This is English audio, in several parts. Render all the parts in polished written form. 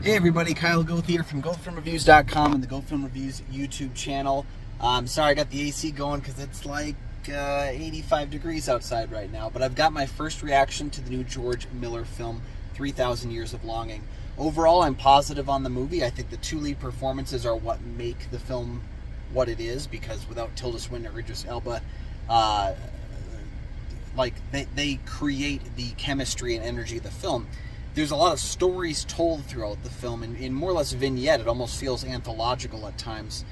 Hey everybody, Kyle Goth here from GothFilmReviews.com and the Goth Film Reviews YouTube channel. Sorry I got the AC going because it's like 85 degrees outside right now, but I've got my first reaction to the new George Miller film, 3,000 Years of Longing. Overall, I'm positive on the movie. I think the two lead performances are what make the film what it is, because without Tilda Swinton or Idris Elba, they create the chemistry and energy of the film. There's a lot of stories told throughout the film, and in more or less vignette. It almost feels anthological at times,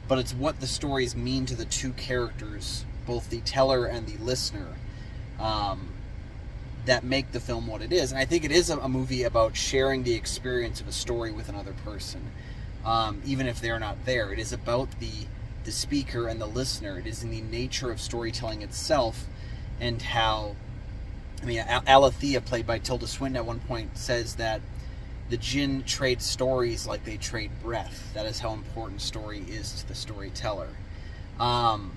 but it's what the stories mean to the two characters, both the teller and the listener, that make the film what it is. And I think it is a movie about sharing the experience of a story with another person, even if they're not there. It is about the speaker and the listener. It is in the nature of storytelling itself, and how, Alethea, played by Tilda Swinton, at one point says that the jinn trade stories like they trade breath. That is how important story is to the storyteller. And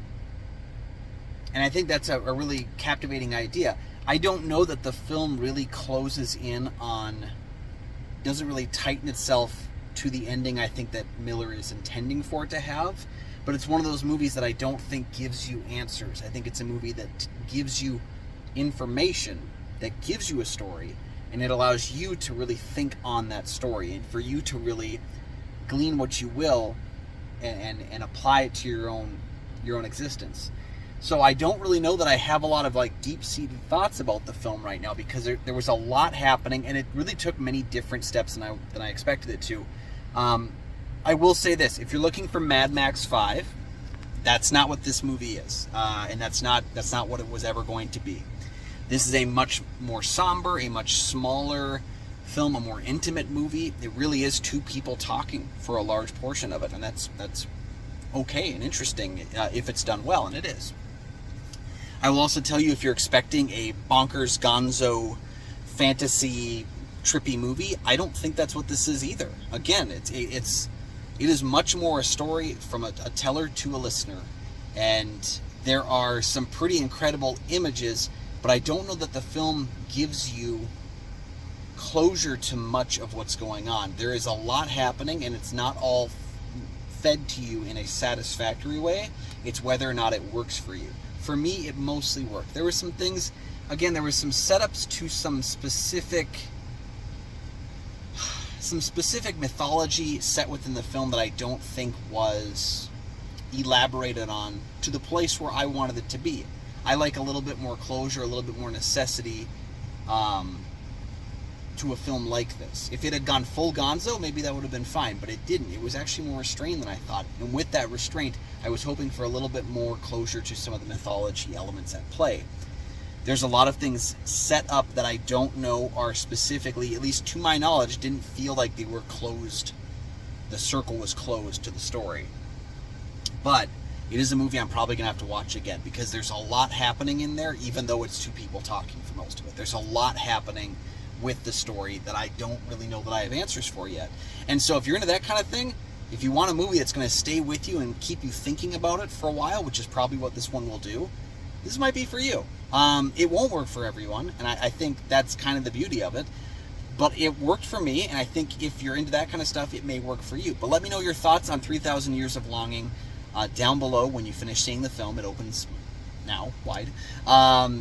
I think that's a really captivating idea. I don't know that the film really closes in on, doesn't really tighten itself to the ending I think that Miller is intending for it to have, but it's one of those movies that I don't think gives you answers. I think it's a movie that gives you information, that gives you a story, and it allows you to really think on that story, and for you to really glean what you will and apply it to your own existence. So I don't really know that I have a lot of deep-seated thoughts about the film right now, because there was a lot happening, and it really took many different steps than I expected it to. I will say this: if you're looking for Mad Max 5, that's not what this movie is, and that's not what it was ever going to be. This is a much more somber, a much smaller film, a more intimate movie. It really is two people talking for a large portion of it, and that's okay and interesting if it's done well, and it is. I will also tell you, if you're expecting a bonkers gonzo fantasy trippy movie, I don't think that's what this is either. Again, it is much more a story from a teller to a listener, and there are some pretty incredible images, but I don't know that the film gives you closure to much of what's going on. There is a lot happening, and it's not all fed to you in a satisfactory way. It's whether or not it works for you. For me, it mostly worked. There were some things, again, there were some setups to some specific mythology set within the film that I don't think was elaborated on to the place where I wanted it to be. I like a little bit more closure, a little bit more necessity to a film like this. If it had gone full gonzo, maybe that would have been fine, but it didn't. It was actually more restrained than I thought, and with that restraint, I was hoping for a little bit more closure to some of the mythology elements at play. There's a lot of things set up that I don't know are specifically, at least to my knowledge, didn't feel like they were closed. The circle was closed to the story. But it is a movie I'm probably going to have to watch again, because there's a lot happening in there, even though it's two people talking for most of it. There's a lot happening with the story that I don't really know that I have answers for yet. And so if you're into that kind of thing, if you want a movie that's going to stay with you and keep you thinking about it for a while, which is probably what this one will do, this might be for you. It won't work for everyone, and I think that's kind of the beauty of it. But it worked for me, and I think if you're into that kind of stuff, it may work for you. But let me know your thoughts on 3,000 Years of Longing down below when you finish seeing the film. It opens now, wide.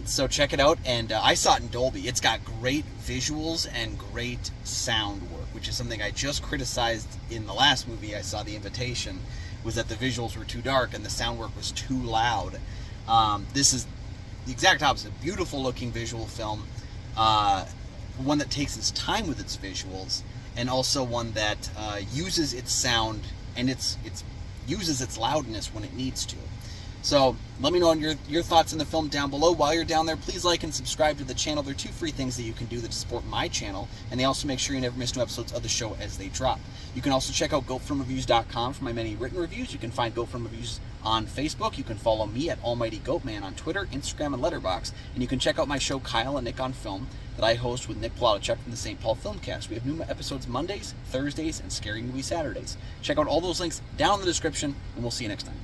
So check it out, and I saw it in Dolby. It's got great visuals and great sound work, which is something I just criticized in the last movie I saw, The Invitation, was that the visuals were too dark and the sound work was too loud. This is the exact opposite. Beautiful looking visual film, one that takes its time with its visuals, and also one that uses its sound and uses its loudness when it needs to. So let me know your thoughts on the film down below. While you're down there, please like and subscribe to the channel. There are two free things that you can do that support my channel, and they also make sure you never miss new episodes of the show as they drop. You can also check out GoatFilmReviews.com for my many written reviews. You can find Goat Film Reviews on Facebook. You can follow me at Almighty Goatman on Twitter, Instagram, and Letterboxd. And you can check out my show Kyle and Nick on Film that I host with Nick Plotachuk from the St. Paul Filmcast. We have new episodes Mondays, Thursdays, and Scary Movie Saturdays. Check out all those links down in the description, and we'll see you next time.